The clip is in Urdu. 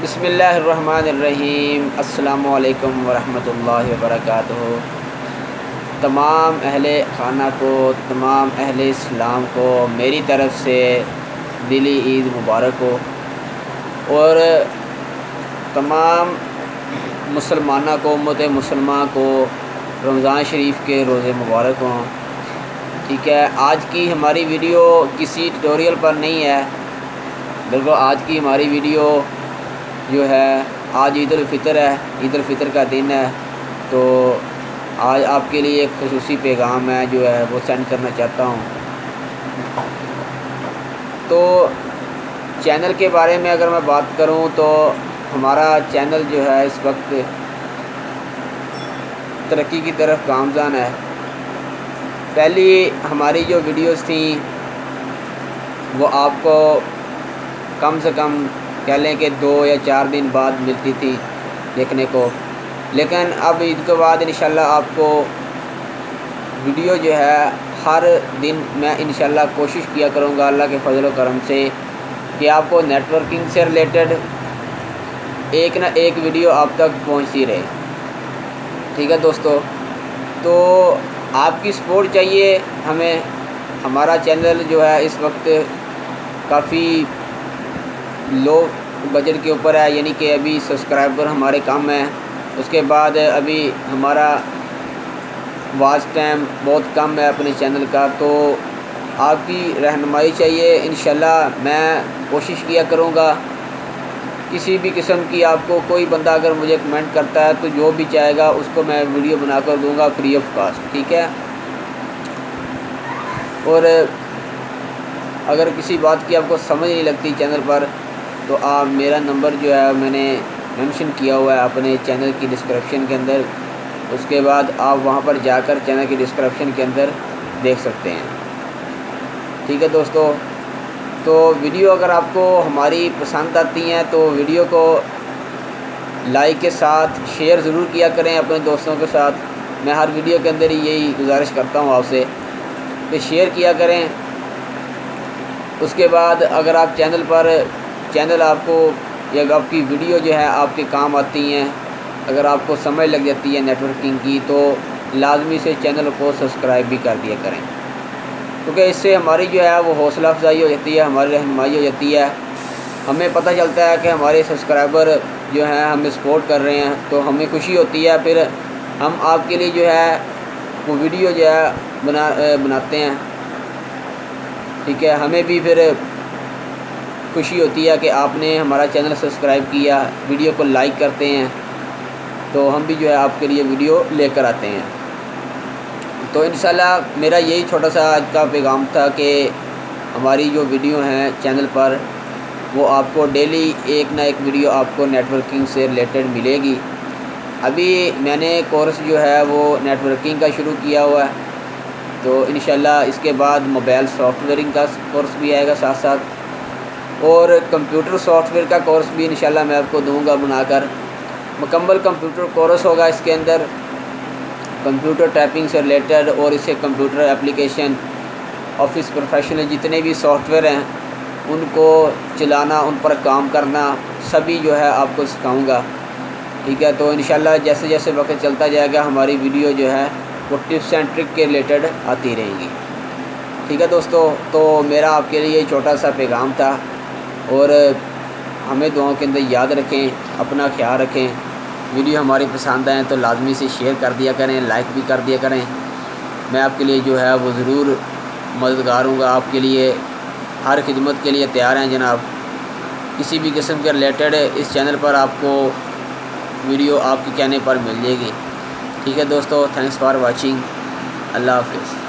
بسم اللہ الرحمن الرحیم۔ السلام علیکم ورحمۃ اللہ وبرکاتہ۔ تمام اہل خانہ کو، تمام اہل اسلام کو میری طرف سے دلی عید مبارک ہو، اور تمام مسلمانہ کو، امت مسلمہ کو رمضان شریف کے روزے مبارک ہوں۔ ٹھیک ہے، آج کی ہماری ویڈیو کسی ٹیوٹوریل پر نہیں ہے، بلکہ آج کی ہماری ویڈیو جو ہے، آج عید الفطر ہے، عید الفطر کا دن ہے، تو آج آپ کے لیے ایک خصوصی پیغام ہے جو ہے وہ سینڈ کرنا چاہتا ہوں۔ تو چینل کے بارے میں اگر میں بات کروں تو ہمارا چینل جو ہے اس وقت ترقی کی طرف گامزن ہے۔ پہلی ہماری جو ویڈیوز تھیں وہ آپ کو کم سے کم کہہ لیں کہ 2 یا 4 دن بعد ملتی تھی دیکھنے کو، لیکن اب عید کے بعد انشاءاللہ آپ کو ویڈیو جو ہے ہر دن میں انشاءاللہ کوشش کیا کروں گا اللہ کے فضل و کرم سے کہ آپ کو نیٹ ورکنگ سے ریلیٹڈ ایک نہ ایک ویڈیو آپ تک پہنچتی رہے۔ ٹھیک ہے دوستو، تو آپ کی سپورٹ چاہیے ہمیں۔ ہمارا چینل جو ہے اس وقت کافی لو بجٹ کے اوپر ہے، یعنی کہ ابھی سبسکرائبر ہمارے کم ہیں، اس کے بعد ابھی ہمارا واچ ٹائم بہت کم ہے اپنے چینل کا، تو آپ کی رہنمائی چاہیے۔ انشاءاللہ میں کوشش کیا کروں گا، کسی بھی قسم کی آپ کو کوئی بندہ اگر مجھے کمنٹ کرتا ہے تو جو بھی چاہے گا اس کو میں ویڈیو بنا کر دوں گا فری آف کاسٹ، ٹھیک ہے۔ اور اگر کسی بات کی آپ کو سمجھ نہیں لگتی چینل پر تو آپ میرا نمبر جو ہے میں نے مینشن کیا ہوا ہے اپنے چینل کی ڈسکرپشن کے اندر، اس کے بعد آپ وہاں پر جا کر چینل کی ڈسکرپشن کے اندر دیکھ سکتے ہیں۔ ٹھیک ہے دوستو، تو ویڈیو اگر آپ کو ہماری پسند آتی ہیں تو ویڈیو کو لائک کے ساتھ شیئر ضرور کیا کریں اپنے دوستوں کے ساتھ۔ میں ہر ویڈیو کے اندر یہی گزارش کرتا ہوں آپ سے کہ شیئر کیا کریں۔ اس کے بعد اگر آپ چینل آپ کو یا آپ کی ویڈیو جو ہے آپ کے کام آتی ہیں، اگر آپ کو سمجھ لگ جاتی ہے نیٹ ورکنگ کی، تو لازمی سے چینل کو سبسکرائب بھی کر دیا کریں، کیونکہ اس سے ہماری جو ہے وہ حوصلہ افزائی ہو جاتی ہے، ہماری رہنمائی ہو جاتی ہے، ہمیں پتہ چلتا ہے کہ ہمارے سبسکرائبر جو ہیں ہمیں سپورٹ کر رہے ہیں، تو ہمیں خوشی ہوتی ہے، پھر ہم آپ کے لیے جو ہے وہ ویڈیو جو ہے بناتے ہیں۔ ٹھیک ہے، ہمیں بھی پھر خوشی ہوتی ہے کہ آپ نے ہمارا چینل سبسکرائب کیا، ویڈیو کو لائک کرتے ہیں، تو ہم بھی جو ہے آپ کے لیے ویڈیو لے کر آتے ہیں۔ تو انشاءاللہ میرا یہی چھوٹا سا آج کا پیغام تھا کہ ہماری جو ویڈیو ہیں چینل پر وہ آپ کو ڈیلی ایک نہ ایک ویڈیو آپ کو نیٹ ورکنگ سے ریلیٹڈ ملے گی۔ ابھی میں نے کورس جو ہے وہ نیٹ ورکنگ کا شروع کیا ہوا ہے، تو انشاءاللہ اس کے بعد موبائل سافٹ ویئرنگ کا کورس بھی آئے گا ساتھ ساتھ، اور کمپیوٹر سافٹ ویئر کا کورس بھی انشاءاللہ میں آپ کو دوں گا بنا کر۔ مکمل کمپیوٹر کورس ہوگا اس کے اندر، کمپیوٹر ٹائپنگ سے ریلیٹڈ، اور اس سے کمپیوٹر اپلیکیشن، آفس پروفیشنل جتنے بھی سافٹ ویئر ہیں ان کو چلانا، ان پر کام کرنا، سبھی جو ہے آپ کو سکھاؤں گا۔ ٹھیک ہے، تو انشاءاللہ جیسے جیسے وقت چلتا جائے گا ہماری ویڈیو جو ہے وہ ٹپس اینڈ ٹرک کے ریلیٹڈ آتی رہے گی۔ ٹھیک ہے دوستو، تو میرا آپ کے لیے چھوٹا سا پیغام تھا، اور ہمیں دعاؤں کے اندر یاد رکھیں، اپنا خیال رکھیں۔ ویڈیو ہماری پسند آئیں تو لازمی سے شیئر کر دیا کریں، لائک بھی کر دیا کریں۔ میں آپ کے لیے جو ہے وہ ضرور مددگار ہوں گا، آپ کے لیے ہر خدمت کے لیے تیار ہیں جناب۔ کسی بھی قسم کے ریلیٹڈ اس چینل پر آپ کو ویڈیو آپ کے کہنے پر مل جائے گی۔ ٹھیک ہے دوستو، تھینکس فار واچنگ، اللہ حافظ۔